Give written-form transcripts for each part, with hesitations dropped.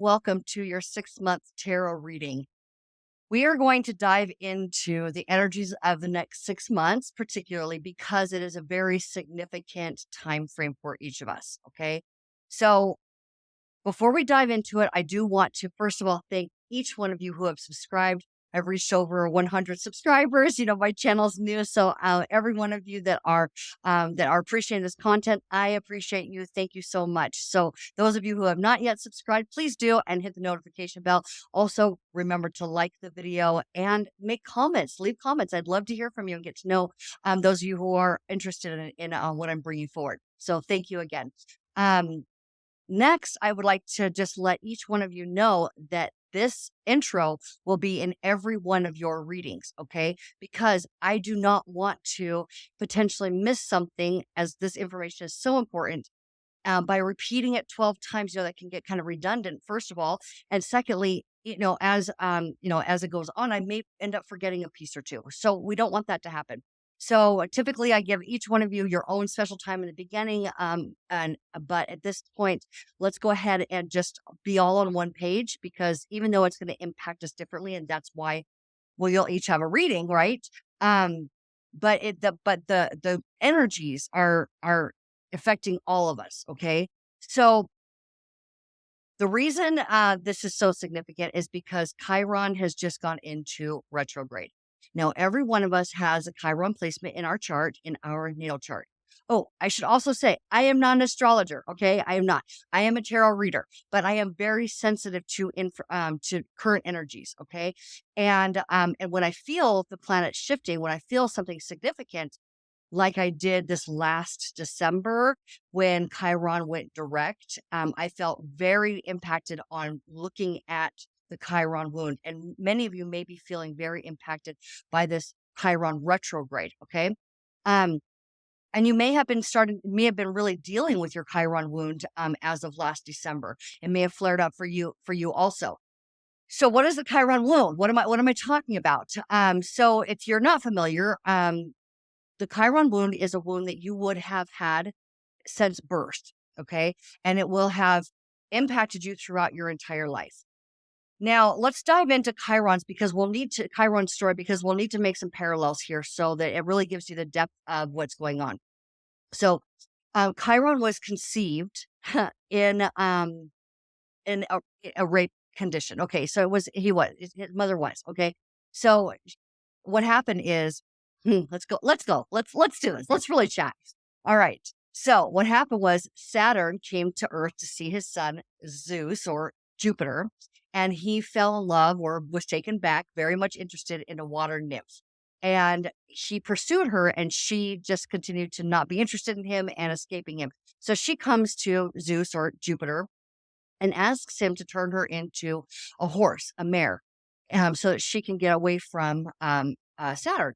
welcome to your 6-month tarot reading. We are going to dive into the energies of the next 6 months, particularly because it is a very significant time frame for each of us. Okay. So before we dive into it, I do want to, first of all, thank each one of you who have subscribed. I've reached over 100 subscribers. My channel's new, so every one of you that are appreciating this content, I appreciate you. Thank you so much. So those of you who have not yet subscribed, please do and hit the notification bell. Also, remember to like the video and make comments. Leave comments. I'd love to hear from you and get to know those of you who are interested in what I'm bringing forward. So thank you again. Next, I would like to just let each one of you know that this intro will be in every one of your readings, okay? Because I do not want to potentially miss something, as this information is so important. By repeating it 12 times, that can get kind of redundant, first of all. And secondly, as it goes on, I may end up forgetting a piece or two. So we don't want that to happen. So typically I give each one of you your own special time in the beginning. But at this point, let's go ahead and just be all on one page, because even though it's going to impact us differently, and that's why you'll each have a reading, right? But the energies are affecting all of us. Okay. So the reason this is so significant is because Chiron has just gone into retrograde. Now, every one of us has a Chiron placement in our chart, in our natal chart. Oh, I should also say, I am not an astrologer. Okay. I am not. I am a tarot reader, but I am very sensitive to current energies. Okay. And when I feel the planet shifting, when I feel something significant, like I did this last December when Chiron went direct, I felt very impacted on looking at the Chiron wound. And many of you may be feeling very impacted by this Chiron retrograde. Okay. Um, and you may have been really dealing with your Chiron wound as of last December. It may have flared up for you also. So what is the Chiron wound? What am I talking about? So if you're not familiar, the Chiron wound is a wound that you would have had since birth, okay? And it will have impacted you throughout your entire life. Now, let's dive into Chiron's story, because we'll need to make some parallels here so that it really gives you the depth of what's going on. So, Chiron was conceived in in a rape condition. Okay, so his mother was, okay? So what happened is, let's do this. Let's really chat. All right. So what happened was Saturn came to Earth to see his son Zeus, or Jupiter, and he fell in love, or was taken back, very much interested in a water nymph. And he pursued her, and she just continued to not be interested in him and escaping him. So she comes to Zeus, or Jupiter, and asks him to turn her into a horse, a mare, so that she can get away from Saturn.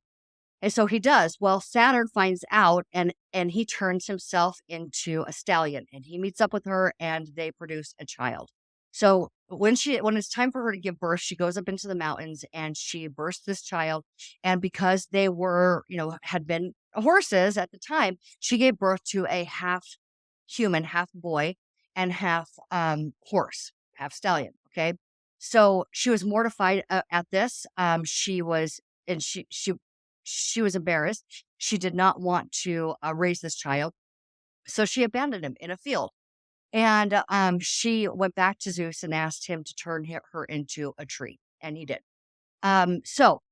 And so he does. Well, Saturn finds out, and he turns himself into a stallion, and he meets up with her, and they produce a child. So when it's time for her to give birth, she goes up into the mountains and she births this child. And because they were, had been horses at the time, she gave birth to a half human, half boy, and half horse, half stallion. Okay. So she was mortified at this. She was embarrassed. She did not want to raise this child. So she abandoned him in a field. And she went back to Zeus and asked him to turn her into a tree. And he did. So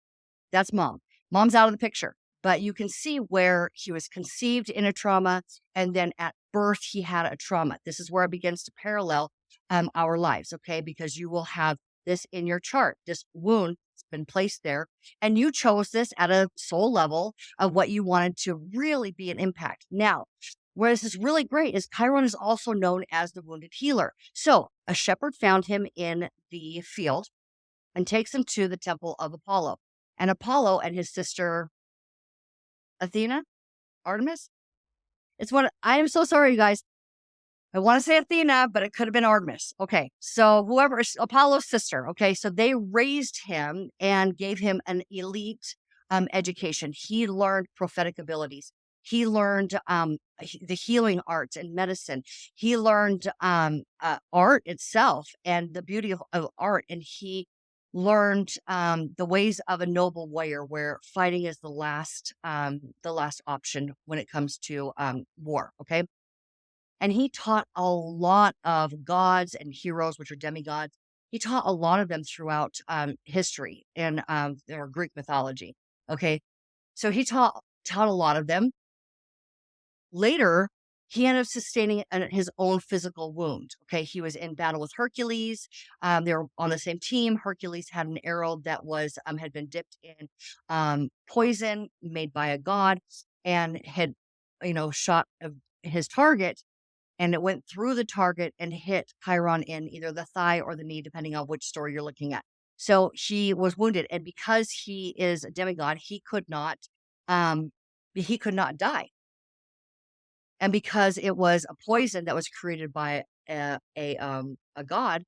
that's mom. Mom's out of the picture. But you can see where he was conceived in a trauma, and then at birth, he had a trauma. This is where it begins to parallel our lives, okay? Because you will have this in your chart. This wound has been placed there, and you chose this at a soul level of what you wanted to really be an impact. Now, where this is really great is Chiron is also known as the wounded healer. So a shepherd found him in the field and takes him to the temple of Apollo. And Apollo and his sister Athena, Artemis. I am so sorry, you guys. I want to say Athena, but it could have been Artemis. Okay. So whoever is Apollo's sister. Okay. So they raised him and gave him an elite education. He learned prophetic abilities. He learned the healing arts and medicine. He learned art itself and the beauty of art. And he learned the ways of a noble warrior, where fighting is the last option when it comes to war. Okay. And he taught a lot of gods and heroes, which are demigods. He taught a lot of them throughout history and their Greek mythology. Okay. So he taught a lot of them. Later, he ended up sustaining his own physical wound. Okay, he was in battle with Hercules. They were on the same team. Hercules had an arrow that was had been dipped in poison made by a god, and had, shot his target, and it went through the target and hit Chiron in either the thigh or the knee, depending on which story you're looking at. So he was wounded, and because he is a demigod, um, he could not die, and because it was a poison that was created by a god,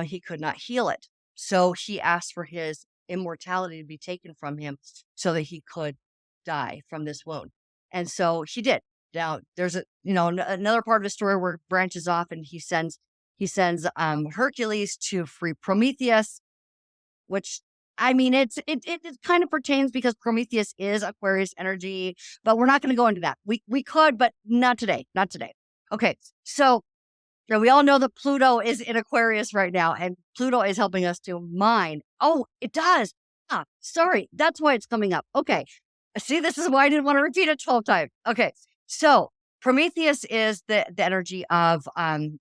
he could not heal it. So he asked for his immortality to be taken from him so that he could die from this wound. And so he did. Now there's another part of the story where it branches off, and he sends Hercules to free Prometheus, which, I mean, it kind of pertains because Prometheus is Aquarius energy, but we're not going to go into that. We could, but not today. Not today. Okay, so we all know that Pluto is in Aquarius right now, and Pluto is helping us to mine. Oh, it does. Ah, sorry, that's why it's coming up. Okay, see, this is why I didn't want to repeat it 12 times. Okay, so Prometheus is the energy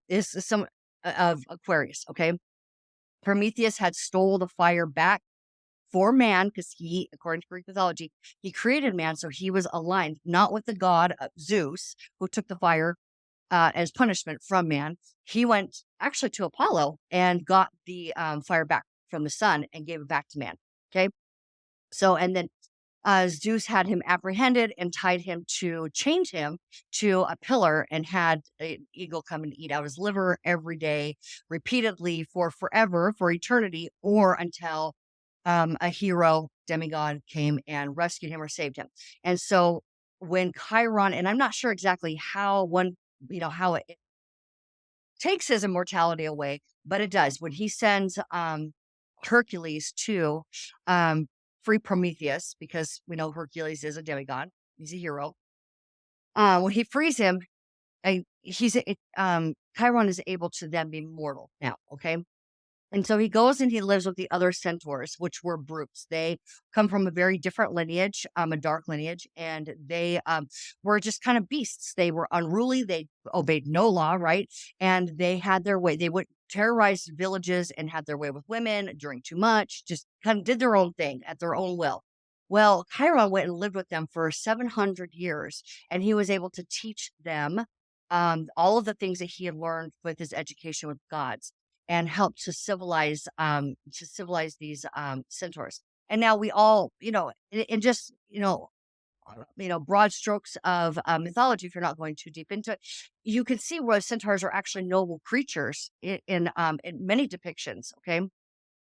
is some of Aquarius. Okay, Prometheus had stole the fire back for man, because he, according to Greek mythology, he created man, so he was aligned not with the god Zeus, who took the fire as punishment from man. He went actually to Apollo and got the fire back from the sun and gave it back to man. Okay, so, and then Zeus had him apprehended and chained him to a pillar, and had an eagle come and eat out his liver every day, repeatedly, for forever, for eternity, or until a hero demigod came and rescued him or saved him. And so when Chiron, and I'm not sure exactly how it takes his immortality away, but it does. When he sends Hercules to free Prometheus, because we know Hercules is a demigod, he's a hero. When he frees him, Chiron is able to then be mortal now. Okay, and so he goes and he lives with the other centaurs, which were brutes. They come from a very different lineage, a dark lineage, and they were just kind of beasts. They were unruly. They obeyed no law, right? And they had their way. They would terrorize villages and had their way with women, drank too much, just kind of did their own thing at their own will. Well, Chiron went and lived with them for 700 years, and he was able to teach them all of the things that he had learned with his education with gods, and help to civilize these centaurs. And now we all, in just broad strokes of mythology, if you're not going too deep into it, you can see where centaurs are actually noble creatures in many depictions. Okay,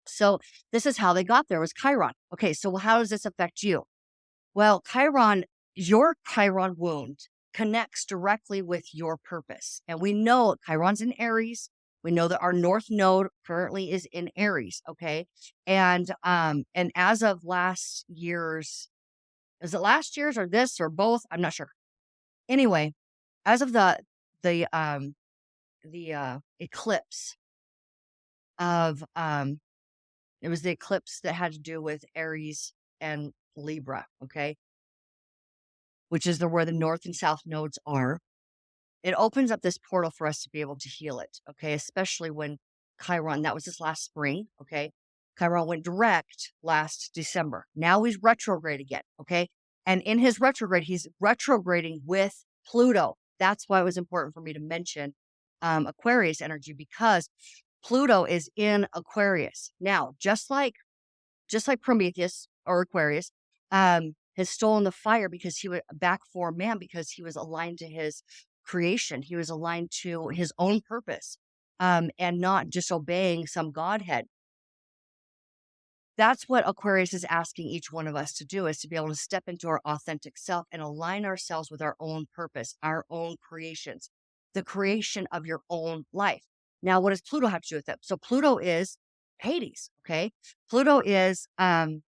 so this is how they got there, was Chiron. Okay, so how does this affect you? Well, your Chiron wound connects directly with your purpose. And we know Chiron's in Aries. We know that our North Node currently is in Aries. Okay. And as of last year's, is it last year's or this or both? I'm not sure. Anyway, as of the eclipse of it was the eclipse that had to do with Aries and Libra. Okay, which is where the north and south nodes are. It opens up this portal for us to be able to heal it. Okay, especially when Chiron, that was this last spring. Okay, Chiron went direct last December. Now he's retrograde again. Okay, and in his retrograde, he's retrograding with Pluto. That's why it was important for me to mention Aquarius energy, because Pluto is in Aquarius now, just like Prometheus or Aquarius, has stolen the fire because he was back for man, because he was aligned to his creation. He was aligned to his own purpose, and not disobeying some godhead. That's what Aquarius is asking each one of us to do, is to be able to step into our authentic self and align ourselves with our own purpose, our own creations, the creation of your own life. Now, what does Pluto have to do with it? So Pluto is Hades. Okay. Pluto is, and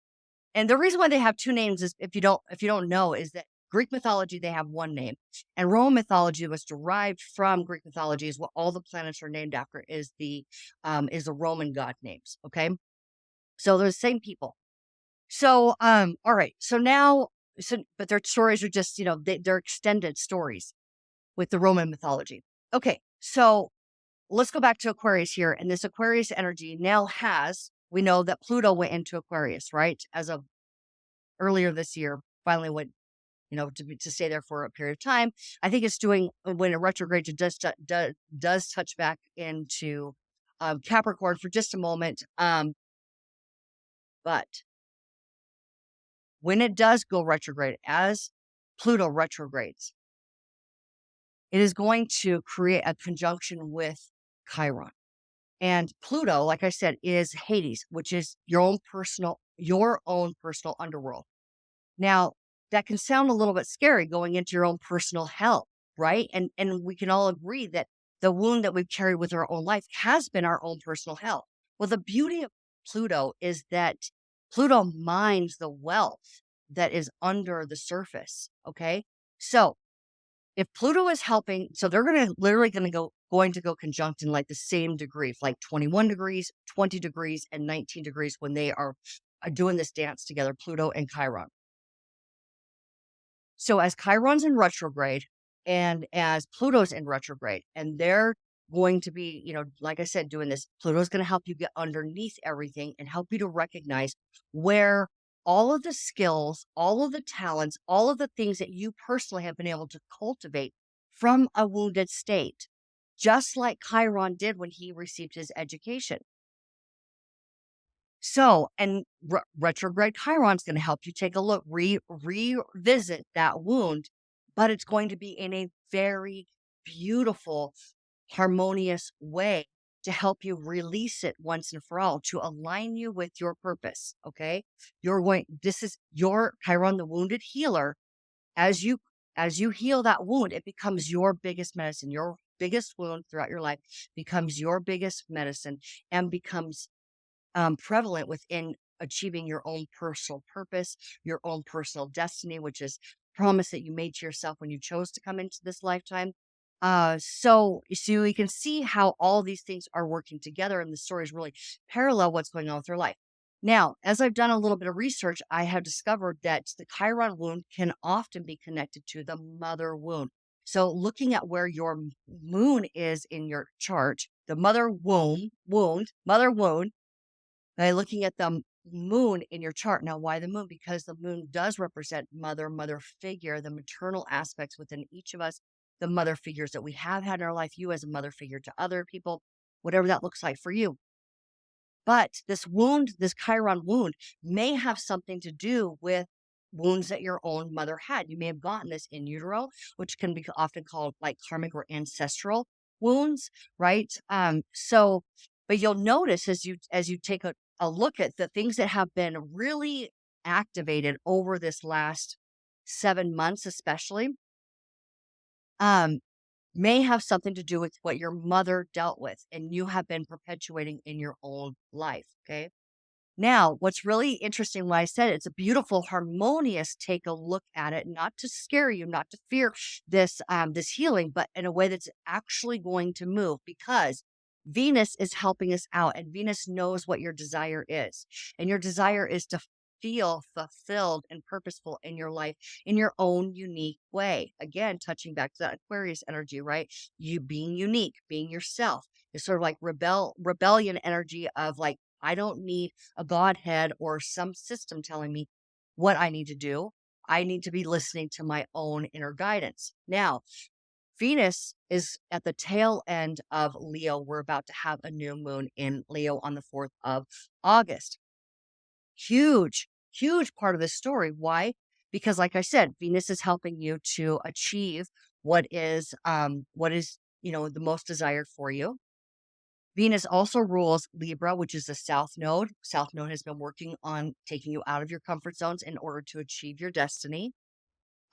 the reason why they have two names is, if you don't know, is that Greek mythology, they have one name, and Roman mythology was derived from Greek mythology, is what all the planets are named after, is the Roman god names. Okay. So they're the same people. So, all right. So now, but their stories are just, they're extended stories with the Roman mythology. Okay. So let's go back to Aquarius here. And this Aquarius energy now we know that Pluto went into Aquarius, right? As of earlier this year, finally went, to stay there for a period of time. I think it's doing, when a retrograde, it does touch back into Capricorn for just a moment. But when it does go retrograde, as Pluto retrogrades, it is going to create a conjunction with Chiron. And Pluto, like I said, is Hades, which is your own personal underworld. Now, that can sound a little bit scary, going into your own personal hell, right? And we can all agree that the wound that we've carried with our own life has been our own personal hell. Well, the beauty of Pluto is that Pluto mines the wealth that is under the surface. Okay. So if Pluto is helping, so they're going to go conjunct in like the same degree, like 21 degrees, 20 degrees, and 19 degrees, when they are doing this dance together, Pluto and Chiron. So as Chiron's in retrograde and as Pluto's in retrograde, and they're going to be, like I said, doing this, Pluto's going to help you get underneath everything and help you to recognize where all of the skills, all of the talents, all of the things that you personally have been able to cultivate from a wounded state, just like Chiron did when he received his education. So, and retrograde Chiron's going to help you take a look, revisit that wound, but it's going to be in a very beautiful, harmonious way to help you release it once and for all, to align you with your purpose. Okay. This is your Chiron, the wounded healer. As you, as you heal that wound, it becomes your biggest medicine. Your biggest wound throughout your life becomes your biggest medicine, and becomes prevalent within achieving your own personal purpose, your own personal destiny, which is promise that you made to yourself when you chose to come into this lifetime. So you can see how all these things are working together, and the stories really parallel what's going on with your life. Now, as I've done a little bit of research, I have discovered that the Chiron wound can often be connected to the mother wound. So, looking at where your moon is in your chart, the mother wound, by looking at the moon in your chart. Now, why the moon? Because the moon does represent mother figure, the maternal aspects within each of us, the mother figures that we have had in our life, you as a mother figure to other people, whatever that looks like for you. But this Chiron wound, may have something to do with wounds that your own mother had. You may have gotten this in utero, which can be often called like karmic or ancestral wounds, right? But you'll notice as you take a look at the things that have been really activated over this last 7 months, especially, um, may have something to do with what your mother dealt with and you have been perpetuating in your own life. Okay. Now, what's really interesting, when I said it's a beautiful, harmonious, take a look at it, not to scare you, not to fear this healing, but in a way that's actually going to move, because Venus is helping us out, and Venus knows what your desire is. And your desire is to feel fulfilled and purposeful in your life in your own unique way. Again, touching back to that Aquarius energy, right? You being unique, being yourself. It's sort of like rebellion energy of like, I don't need a godhead or some system telling me what I need to do. I need to be listening to my own inner guidance. Now, Venus is at the tail end of Leo. We're about to have a new moon in Leo on the 4th of August. Huge, huge part of this story. Why? Because like I said, Venus is helping you to achieve what is the most desired for you. Venus also rules Libra, which is the South Node. South Node has been working on taking you out of your comfort zones in order to achieve your destiny.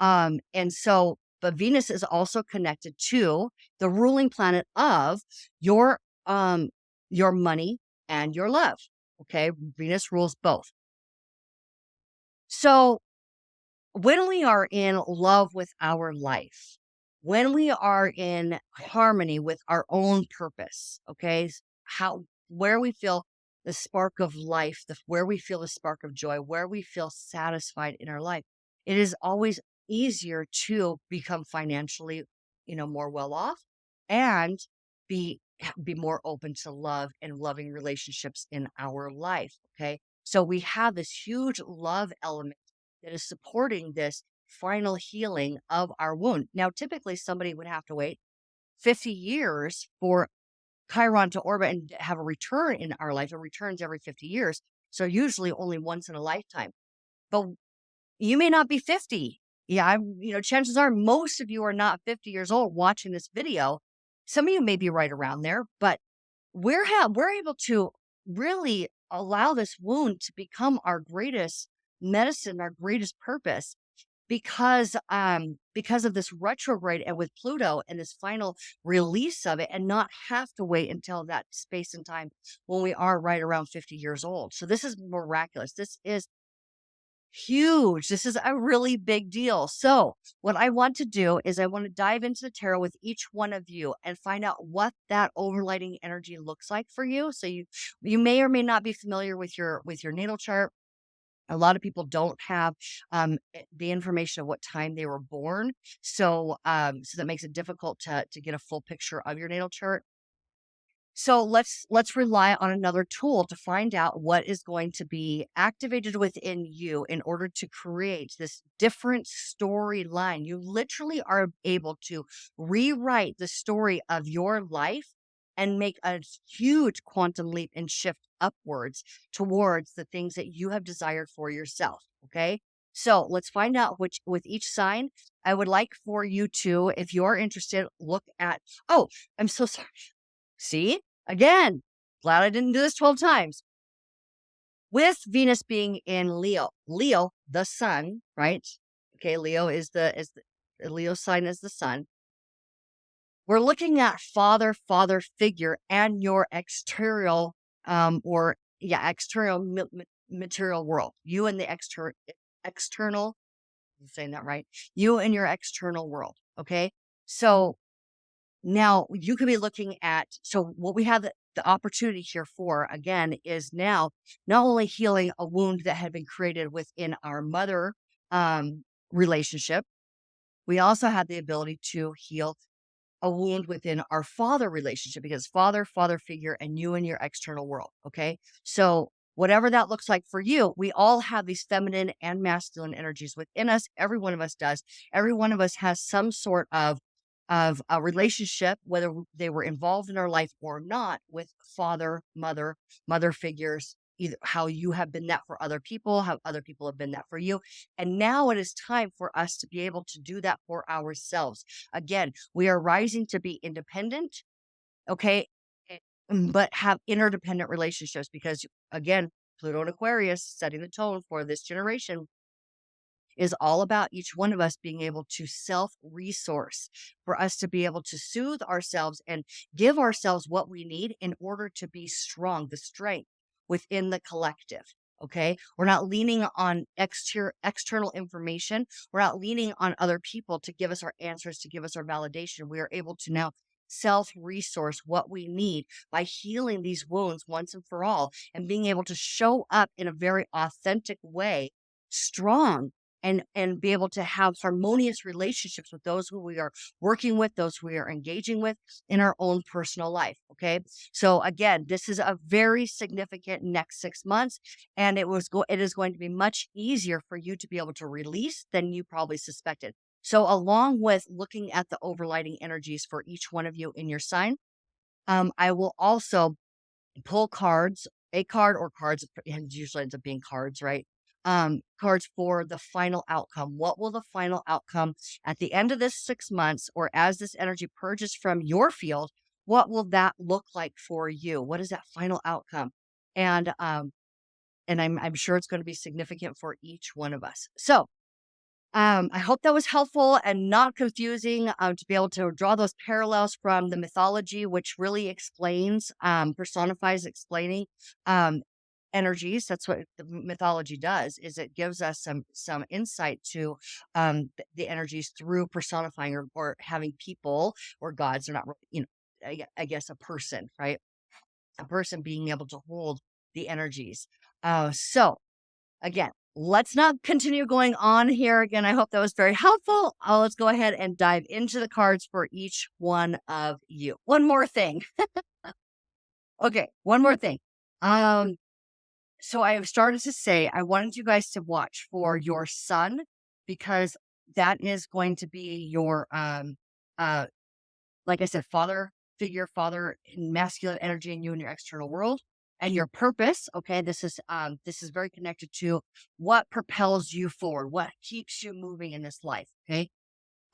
And so, but Venus is also connected to the ruling planet of your um your money and your love. Okay, Venus rules both. So when we are in love with our life, when we are in harmony with our own purpose, okay, how where we feel the spark of life, where we feel the spark of joy, where we feel satisfied in our life, it is always easier to become financially, more well off and be be more open to love and loving relationships in our life. Okay. So we have this huge love element that is supporting this final healing of our wound. Now, typically somebody would have to wait 50 years for Chiron to orbit and have a return in our life. It returns every 50 years. So usually only once in a lifetime. But you may not be 50. Yeah, chances are most of you are not 50 years old watching this video. Some of you may be right around there, but we're able to really allow this wound to become our greatest medicine, our greatest purpose because of this retrograde and with Pluto and this final release of it, and not have to wait until that space and time when we are right around 50 years old. So this is miraculous. This is huge. This is a really big deal. So, what I want to do is I want to dive into the tarot with each one of you and find out what that overlighting energy looks like for you. So you may or may not be familiar with your natal chart. A lot of people don't have the information of what time they were born. So that makes it difficult to get a full picture of your natal chart. So let's rely on another tool to find out what is going to be activated within you in order to create this different storyline. You literally are able to rewrite the story of your life and make a huge quantum leap and shift upwards towards the things that you have desired for yourself. Okay. So let's find out which with each sign. I would like for you to, if you're interested, look at, oh, I'm so sorry. See? Again, glad I didn't do this 12 times. With Venus being in Leo, Leo, the sun, right? Okay, Leo the Leo sign is the sun. We're looking at father figure and your external external material world. You and the external, I'm saying that right? You and your external world, okay? So now you could be looking at, so what we have the opportunity here for, again, is now not only healing a wound that had been created within our mother relationship, we also have the ability to heal a wound within our father relationship, because father figure, and you in your external world. Okay. So whatever that looks like for you, we all have these feminine and masculine energies within us. Every one of us does. Every one of us has some sort of a relationship, whether they were involved in our life or not, with father, mother figures, either how you have been that for other people, how other people have been that for you. And now it is time for us to be able to do that for ourselves. Again, we are rising to be independent, okay, but have interdependent relationships because, again, Pluto and Aquarius setting the tone for this generation is all about each one of us being able to self resource, for us to be able to soothe ourselves and give ourselves what we need in order to be strong, the strength within the collective. Okay. We're not leaning on external information. We're not leaning on other people to give us our answers, to give us our validation. We are able to now self resource what we need by healing these wounds once and for all, and being able to show up in a very authentic way, strong, and be able to have harmonious relationships with those who we are working with, those who we are engaging with in our own personal life. Okay. So again, this is a very significant next 6 months, and it is going to be much easier for you to be able to release than you probably suspected. So along with looking at the overlighting energies for each one of you in your sign, I will also pull cards, a card or cards, and usually ends up being cards, right? Cards for the final outcome. What will the final outcome at the end of this 6 months, or as this energy purges from your field, what will that look like for you? What is that final outcome? And I'm sure it's going to be significant for each one of us. So I hope that was helpful and not confusing, to be able to draw those parallels from the mythology, which really explains, personifies explaining, um, energies. That's what the mythology does, is it gives us some insight to, the energies through personifying or having people or gods. They're not really, I guess a person, right? A person being able to hold the energies. So again, let's not continue going on here. Again, I hope that was very helpful. Let's go ahead and dive into the cards for each one of you. One more thing. Okay, one more thing. Um, so I have started to say I wanted you guys to watch for your sun, because that is going to be your uh like I said, father figure, father in masculine energy in you and your external world and your purpose. Okay. This is very connected to what propels you forward, what keeps you moving in this life. Okay.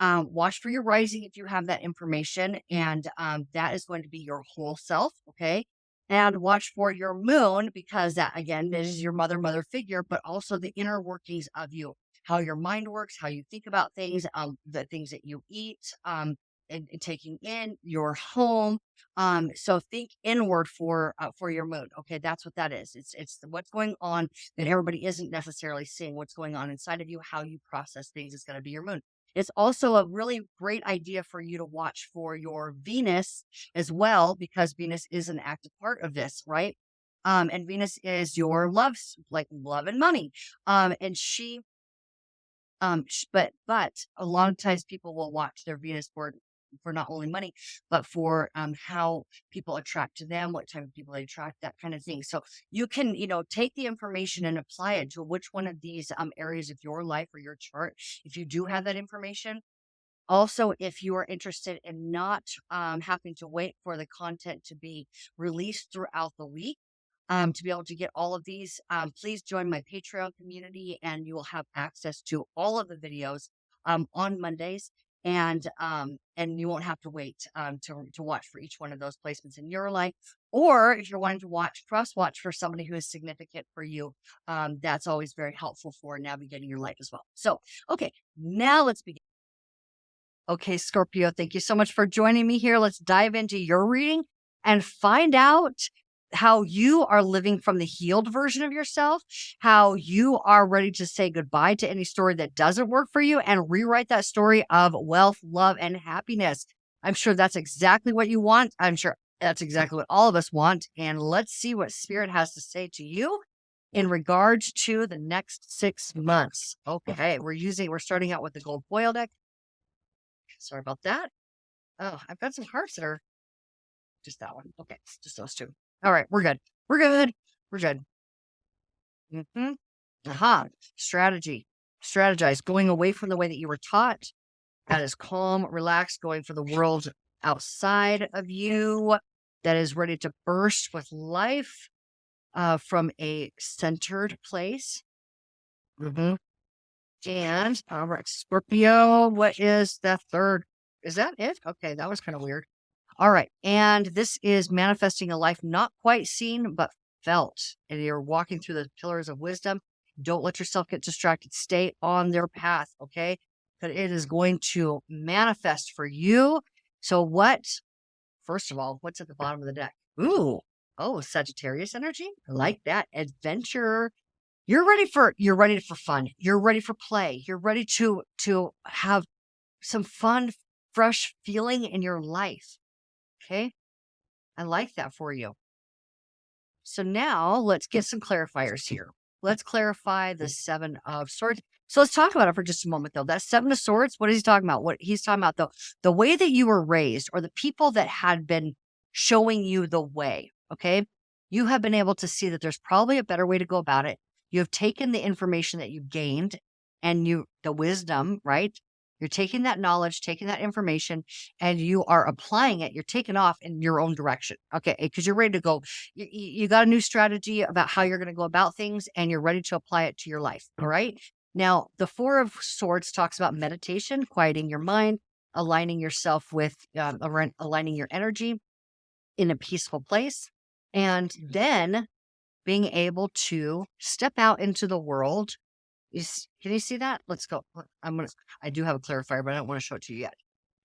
Watch for your rising if you have that information, and that is going to be your whole self. Okay. And watch for your moon, because that again is your mother figure, but also the inner workings of you, how your mind works, how you think about things, the things that you eat, and taking in your home. So think inward for your moon. Okay, that's what that is. It's what's going on that everybody isn't necessarily seeing. What's going on inside of you, how you process things is going to be your moon. It's also a really great idea for you to watch for your Venus as well, because Venus is an active part of this, right? And Venus is your like love and money. And she, but a lot of times people will watch their Venus for not only money, but for how people attract to them, what type of people they attract, that kind of thing. So you can, take the information and apply it to which one of these areas of your life or your chart, if you do have that information. Also, if you are interested in not having to wait for the content to be released throughout the week, to be able to get all of these, please join my Patreon community, and you will have access to all of the videos on Mondays. And you won't have to wait to watch for each one of those placements in your life. Or if you're wanting to cross watch for somebody who is significant for you, that's always very helpful for navigating your life as well. So, okay, now let's begin. Okay, Scorpio, thank you so much for joining me here. Let's dive into your reading and find out how you are living from the healed version of yourself, how you are ready to say goodbye to any story that doesn't work for you and rewrite that story of wealth, love, and happiness. I'm sure that's exactly what you want. I'm sure that's exactly what all of us want. And let's see what Spirit has to say to you in regards to the next 6 months. Okay, we're starting out with the gold foil deck. Sorry about that. Oh, I've got some hearts that are just that one. Okay, just those two. All right, we're good. We're good. We're good. Mm-hmm. Aha. Strategy. Strategize. Going away from the way that you were taught. That is calm, relaxed, going for the world outside of you. That is ready to burst with life from a centered place. Mm-hmm. And all right, Scorpio, what is the third? Is that it? Okay, that was kind of weird. All right. And this is manifesting a life not quite seen, but felt. And you're walking through the pillars of wisdom. Don't let yourself get distracted. Stay on their path. Okay. But it is going to manifest for you. So, first of all, what's at the bottom of the deck? Ooh. Oh, Sagittarius energy. I like that. Adventure. You're ready for fun. You're ready for play. You're ready to have some fun, fresh feeling in your life. Okay. I like that for you. So now let's get some clarifiers here. Let's clarify the Seven of Swords. So let's talk about it for just a moment, though. That Seven of Swords, what is he talking about? What he's talking about, though, the way that you were raised, or the people that had been showing you the way. Okay. You have been able to see that there's probably a better way to go about it. You have taken the information that you gained and the wisdom, right? You're taking that knowledge, taking that information, and you are applying it. You're taking off in your own direction. Okay. Because you're ready to go. You got a new strategy about how you're going to go about things, and you're ready to apply it to your life. All right. Now, the Four of Swords talks about meditation, quieting your mind, aligning yourself with, aligning your energy. in a peaceful place, and then being able to step out into the world. Can you see that? Let's go. I do have a clarifier, but I don't want to show it to you yet.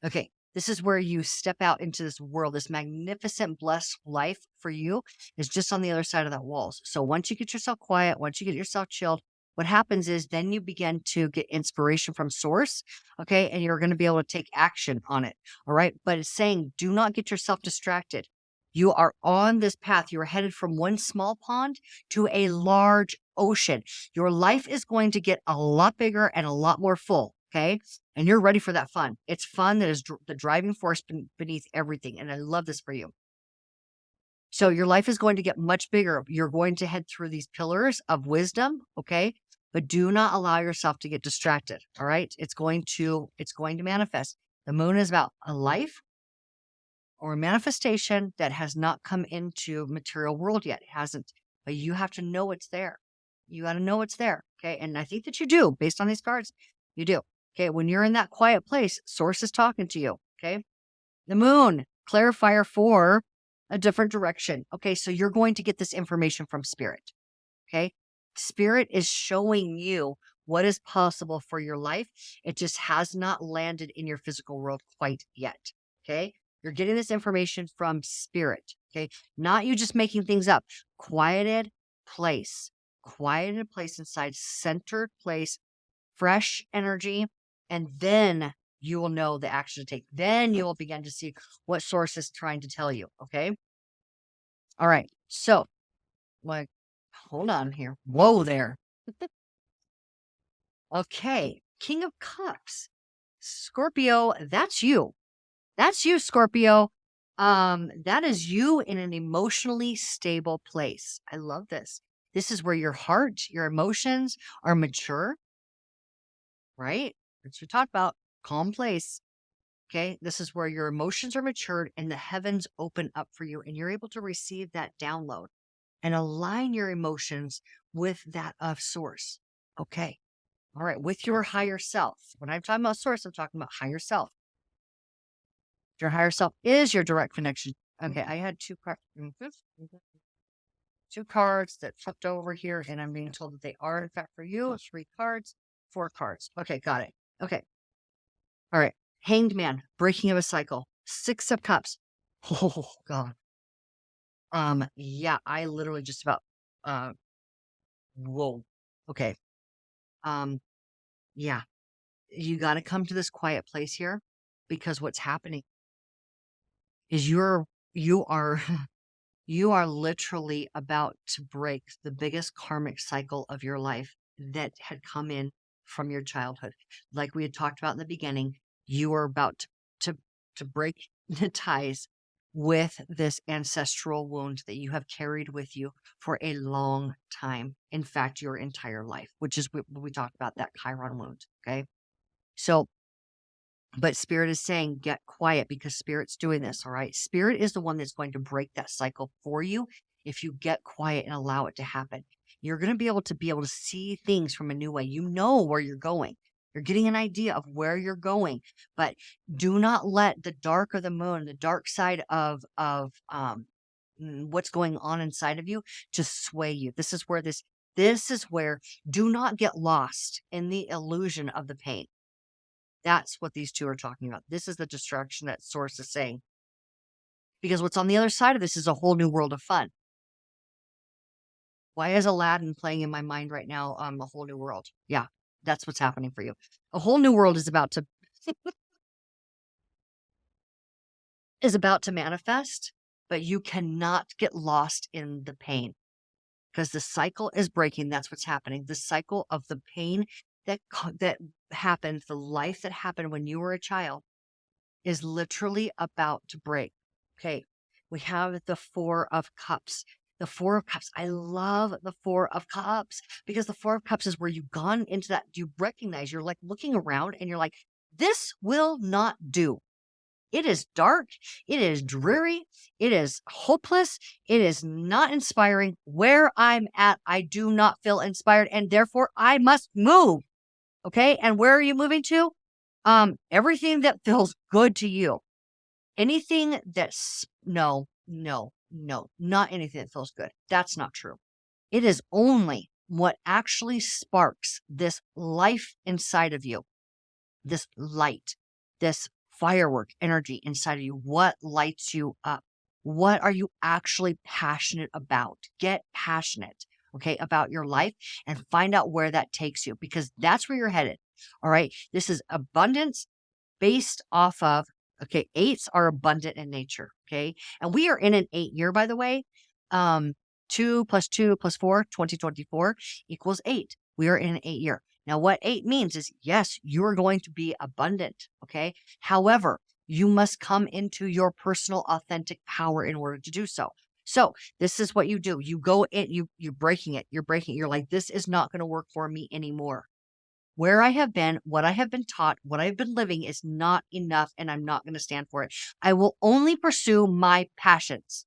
Okay. This is where you step out into this world. This magnificent, blessed life for you is just on the other side of that walls. So once you get yourself quiet, once you get yourself chilled, what happens is then you begin to get inspiration from source. Okay. And you're going to be able to take action on it. All right. But it's saying, do not get yourself distracted. You are on this path. You're headed from one small pond to a large ocean. Your life is going to get a lot bigger and a lot more full. Okay. And you're ready for that fun. It's fun that is the driving force beneath everything. And I love this for you. So your life is going to get much bigger. You're going to head through these pillars of wisdom. Okay. But do not allow yourself to get distracted. All right. It's going to manifest. The moon is about a life or a manifestation that has not come into material world yet. It hasn't, but you have to know it's there. You got to know it's there. Okay. And I think that you do based on these cards. You do. Okay. When you're in that quiet place, source is talking to you. Okay. The moon, clarifier for a different direction. Okay. So you're going to get this information from spirit. Okay. Spirit is showing you what is possible for your life. It just has not landed in your physical world quite yet. Okay. You're getting this information from spirit. Okay. Not you just making things up. Quieted place inside, centered place, fresh energy. And then you will know the action to take. Then you will begin to see what source is trying to tell you. Okay. All right. So, like, hold on here. Whoa there. Okay. King of Cups. Scorpio, that's you. That's you, Scorpio. That is you in an emotionally stable place. I love this. This is where your heart, your emotions are mature, right? That's what we talked about. Calm place. Okay. This is where your emotions are matured and the heavens open up for you and you're able to receive that download and align your emotions with that of source. Okay. All right. With your higher self. When I'm talking about source, I'm talking about higher self. Your higher self is your direct connection. Okay, I had two cards that flipped over here, and I'm being told that they are, in fact, for you. 3 cards, 4 cards. Okay, got it. Okay. All right. Hanged Man, breaking of a cycle. 6 of Cups. Oh, God. Yeah, I literally just about, whoa. Okay. Yeah, you got to come to this quiet place here because what's happening is you are you are literally about to break the biggest karmic cycle of your life that had come in from your childhood. Like we had talked about in the beginning, you are about to break the ties with this ancestral wound that you have carried with you for a long time. In fact, your entire life, which is what we talked about, that Chiron wound. Okay. So but spirit is saying, get quiet because spirit's doing this. All right. Spirit is the one that's going to break that cycle for you. If you get quiet and allow it to happen, you're going to be able to see things from a new way. You know where you're going. You're getting an idea of where you're going, but do not let the dark of the moon, the dark side of what's going on inside of you just sway you. This is where do not get lost in the illusion of the pain. That's what these two are talking about. This is the distraction that source is saying. Because what's on the other side of this is a whole new world of fun. Why is Aladdin playing in my mind right now? A whole new world. Yeah, that's what's happening for you. A whole new world is about to manifest, but you cannot get lost in the pain. Because the cycle is breaking. That's what's happening. The cycle of the pain that happened, the life that happened when you were a child, is literally about to break. Okay, we have the 4 of Cups. The 4 of Cups. I love the 4 of Cups because the 4 of Cups is where you've gone into that. You recognize, you're like looking around and you're like, this will not do. It is dark. It is dreary. It is hopeless. It is not inspiring. Where I'm at, I do not feel inspired and therefore I must move. Okay. And where are you moving to? Everything that feels good to you. Anything that's, no, no, no, not anything that feels good. That's not true. It is only what actually sparks this life inside of you, this light, this firework energy inside of you. What lights you up? What are you actually passionate about? Get passionate, okay, about your life and find out where that takes you, because that's where you're headed. All right. This is abundance based off of, okay, eights are abundant in nature. Okay. And we are in an 8 year, by the way. Um, 2 + 2 + 4, 2024 equals 8. We are in an 8 year. Now, what 8 means is, yes, you are going to be abundant. Okay. However, you must come into your personal authentic power in order to do so. So this is what you do. You go in, you're breaking it. You're breaking it. You're like, this is not going to work for me anymore. Where I have been, what I have been taught, what I've been living is not enough, and I'm not going to stand for it. I will only pursue my passions.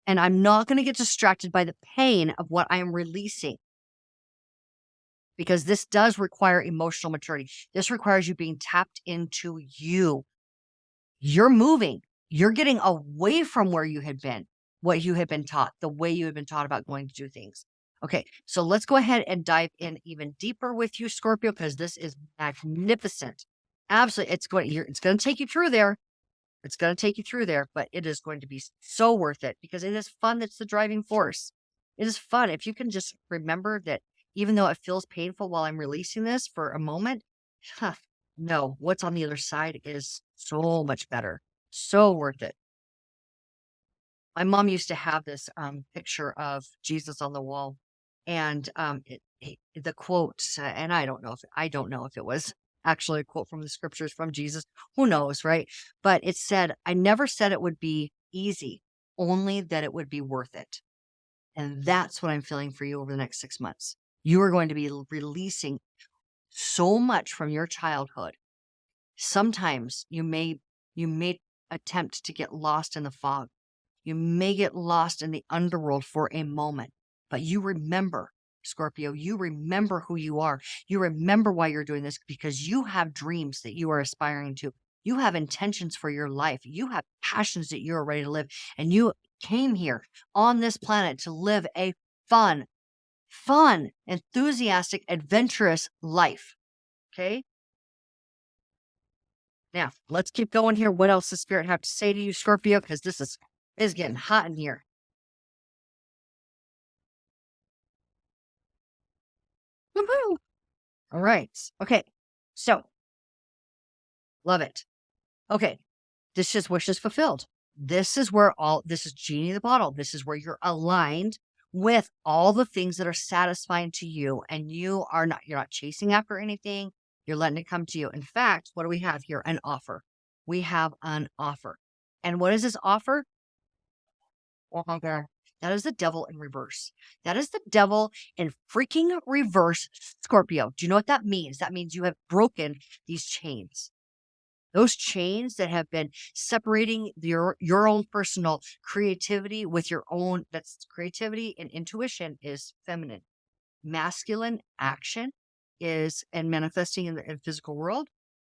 And I'm not going to get distracted by the pain of what I am releasing, because this does require emotional maturity. This requires you being tapped into you. You're moving. You're getting away from where you had been, what you had been taught, the way you had been taught about going to do things. Okay, so let's go ahead and dive in even deeper with you, Scorpio, because this is magnificent. Absolutely, it's going to take you through there. It's going to take you through there, but it is going to be so worth it, because it is fun. That's the driving force. It is fun. If you can just remember that, even though it feels painful while I'm releasing this for a moment, huh, no, what's on the other side is so much better. So worth it. My mom used to have this picture of Jesus on the wall, and the quote, and I don't know if it was actually a quote from the scriptures from Jesus. Who knows, right? But it said, "I never said it would be easy, only that it would be worth it." And that's what I'm feeling for you over the next 6 months. You are going to be releasing so much from your childhood. Sometimes you may attempt to get lost in the fog. You may get lost in the underworld for a moment, but you remember, Scorpio, you remember who you are. You remember why you're doing this, because you have dreams that you are aspiring to. You have intentions for your life. You have passions that you're ready to live. And you came here on this planet to live a fun, enthusiastic, adventurous life. Okay. Now, let's keep going here. What else does Spirit have to say to you, Scorpio? Because this is getting hot in here. Woohoo! All right. Okay. So, love it. Okay. This is wishes fulfilled. This is genie in the bottle. This is where you're aligned with all the things that are satisfying to you, and you're not chasing after anything. You're letting it come to you. In fact, what do we have here? An offer. We have an offer. And what is this offer? Oh my God. That is the devil in reverse. That is the devil in freaking reverse, Scorpio. Do you know what that means? That means you have broken these chains. Those chains that have been separating your own personal creativity with your own, that's creativity and intuition is feminine. Masculine action is, and manifesting in the physical world,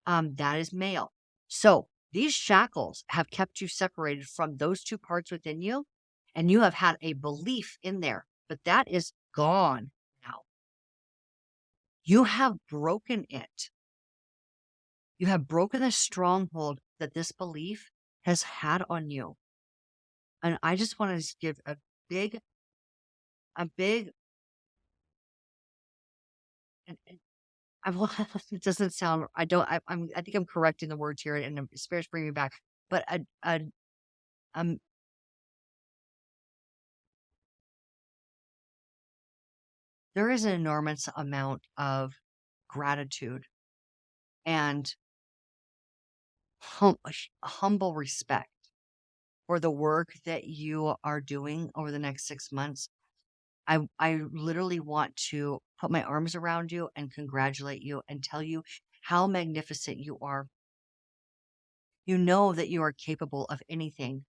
that is male. So these shackles have kept you separated from those two parts within you, and you have had a belief in there, but that is gone now. You have broken it. You have broken the stronghold that this belief has had on you. And I just want to give a big, and it doesn't sound, I don't, I think I'm correcting the words here, and the Spirit's bringing me back, but um, there is an enormous amount of gratitude and humble respect for the work that you are doing over the next 6 months. I literally want to put my arms around you and congratulate you and tell you how magnificent you are. You know that you are capable of anything,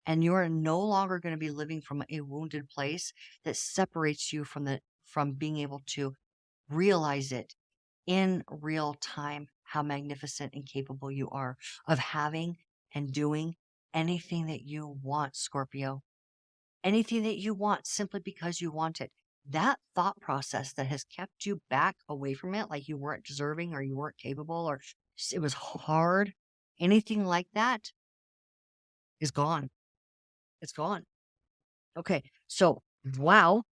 and you are no longer going to be living from a wounded place that separates you from being able to realize it in real time, how magnificent and capable you are of having and doing anything that you want, Scorpio. Anything that you want simply because you want it. That thought process that has kept you back away from it, like you weren't deserving or you weren't capable or it was hard, anything like that is gone. It's gone. Okay. So, wow.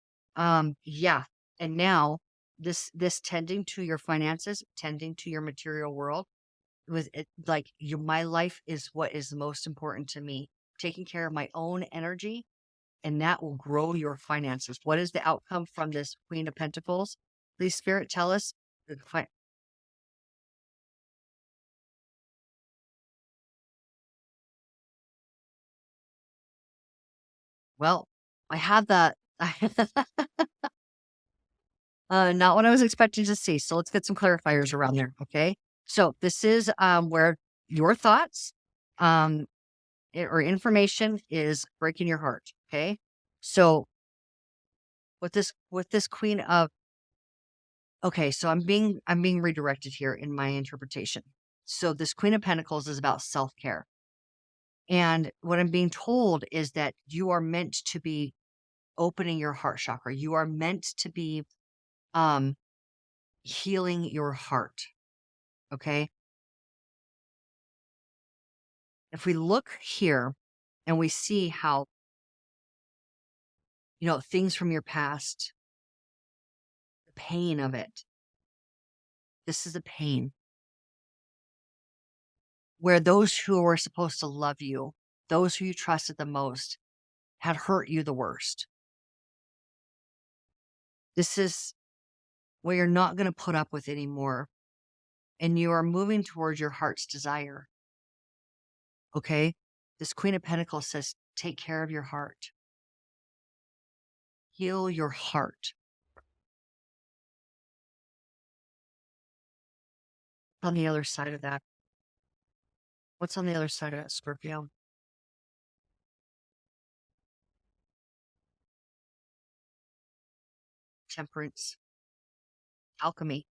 Yeah. And now this tending to your finances, tending to your material world with it, like my life is what is most important to me. Taking care of my own energy, and that will grow your finances. What is the outcome from this Queen of Pentacles? Please, Spirit, tell us. Well, I have that. Not what I was expecting to see. So let's get some clarifiers around there. Okay. So this is where your thoughts um, or information is breaking your heart. Okay. So with this Queen of, okay, so I'm being redirected here in my interpretation. So this Queen of Pentacles is about self-care. And what I'm being told is that you are meant to be opening your heart chakra. You are meant to be um healing your heart. Okay. If we look here and we see how, things from your past, the pain of it, this is a pain where those who were supposed to love you, those who you trusted the most, had hurt you the worst. This is what you're not going to put up with anymore. And you are moving towards your heart's desire. Okay. This Queen of Pentacles says, take care of your heart, heal your heart. On the other side of that, what's on the other side of that, Scorpio? Temperance, alchemy.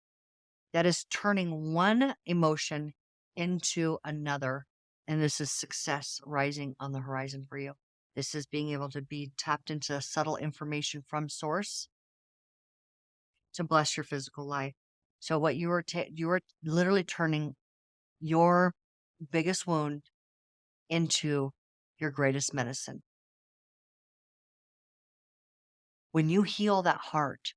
That is turning one emotion into another. And this is success rising on the horizon for you. This is being able to be tapped into subtle information from source to bless your physical life. So what you are literally turning your biggest wound into your greatest medicine. When you heal that heart,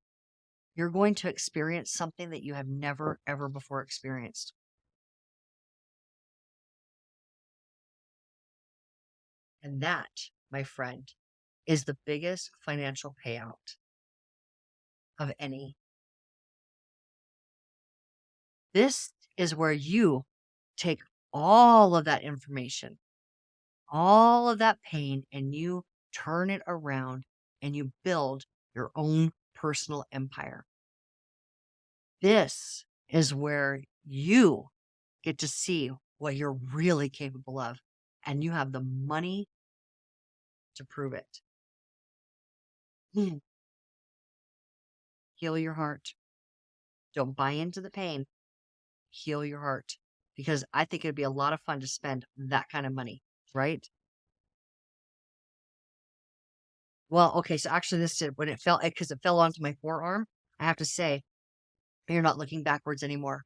you're going to experience something that you have never, ever before experienced. And that, my friend, is the biggest financial payout of any. This is where you take all of that information, all of that pain, and you turn it around and you build your own personal empire. This is where you get to see what you're really capable of, and you have the money to prove it. Heal your heart. Don't buy into the pain. Heal your heart. Because I think it'd be a lot of fun to spend that kind of money, right? Well, okay, so actually this did when it fell because it fell onto my forearm, I have to say, you're not looking backwards anymore.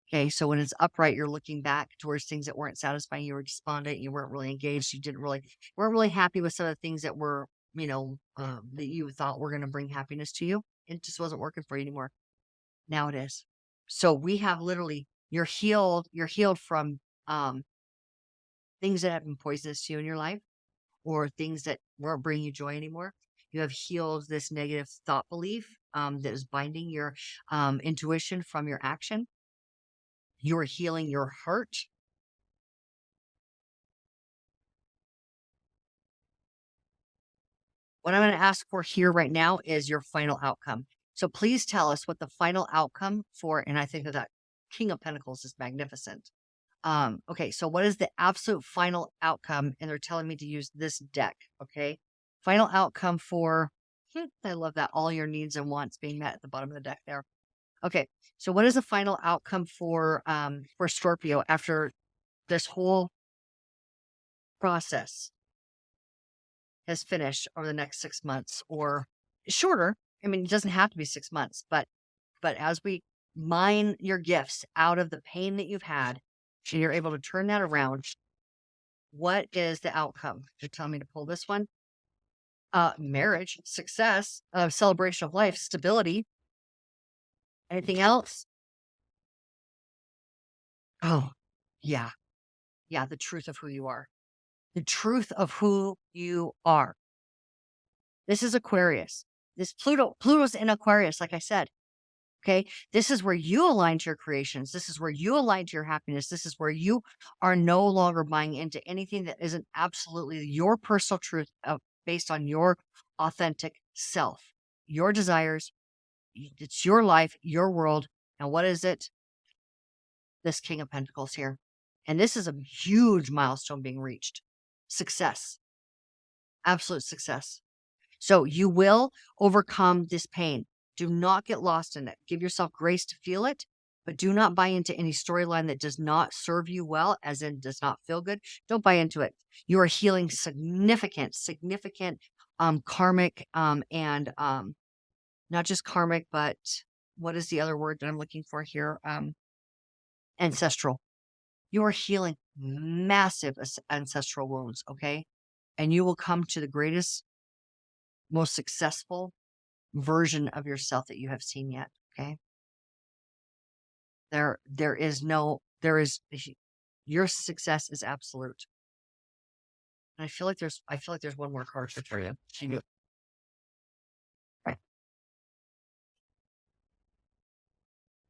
Okay, so when it's upright, you're looking back towards things that weren't satisfying. You were despondent. You weren't really engaged. You didn't really weren't really happy with some of the things that were, that you thought were going to bring happiness to you. It just wasn't working for you anymore. Now it is. So we have literally you're healed. You're healed from things that have been poisonous to you in your life, or things that weren't bringing you joy anymore. You have healed this negative thought belief that is binding your intuition from your action. You are healing your heart. What I'm going to ask for here right now is your final outcome. So please tell us what the final outcome for, and I think that King of Pentacles is magnificent. Okay, so what is the absolute final outcome? And they're telling me to use this deck. Okay, final outcome for, I love that, all your needs and wants being met at the bottom of the deck there. Okay, so what is the final outcome for Scorpio after this whole process has finished over the next 6 months or shorter. I mean, it doesn't have to be 6 months, but as we mine your gifts out of the pain that you've had, and you're able to turn that around, what is the outcome? You're telling me to pull this one? Marriage, success, celebration of life, stability. Anything else? Oh, yeah. Yeah, the truth of who you are. The truth of who you are. This is Aquarius. This Pluto's in Aquarius, like I said. Okay. This is where you align to your creations. This is where you align to your happiness. This is where you are no longer buying into anything that isn't absolutely your personal truth based on your authentic self, your desires. It's your life, your world. And what is it? This King of Pentacles here. And this is a huge milestone being reached. Success, absolute success. So you will overcome this pain. Do not get lost in it. Give yourself grace to feel it, but do not buy into any storyline that does not serve you well, as in does not feel good. Don't buy into it. You are healing significant karmic and not just karmic, but what is the other word that I'm looking for here? Ancestral. You are healing massive ancestral wounds, okay? And you will come to the greatest, most successful version of yourself that you have seen yet, okay? There is your success is absolute. And I feel like there's one more card for you. Right.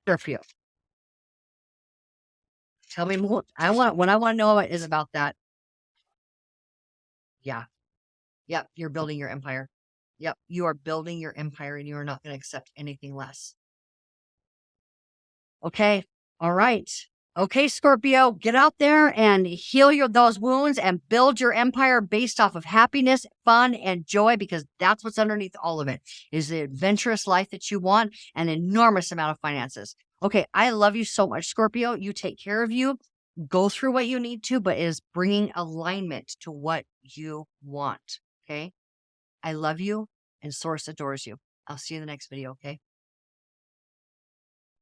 Scorpio. Tell me more. What I want to know is about that. Yeah. Yep. You're building your empire. Yep. You are building your empire and you are not going to accept anything less. Okay. All right. Okay, Scorpio, get out there and heal those wounds and build your empire based off of happiness, fun, and joy, because that's what's underneath all of it is the adventurous life that you want, an enormous amount of finances. Okay, I love you so much, Scorpio. You take care of you. Go through what you need to, but it is bringing alignment to what you want. Okay. I love you and Source adores you. I'll see you in the next video. Okay.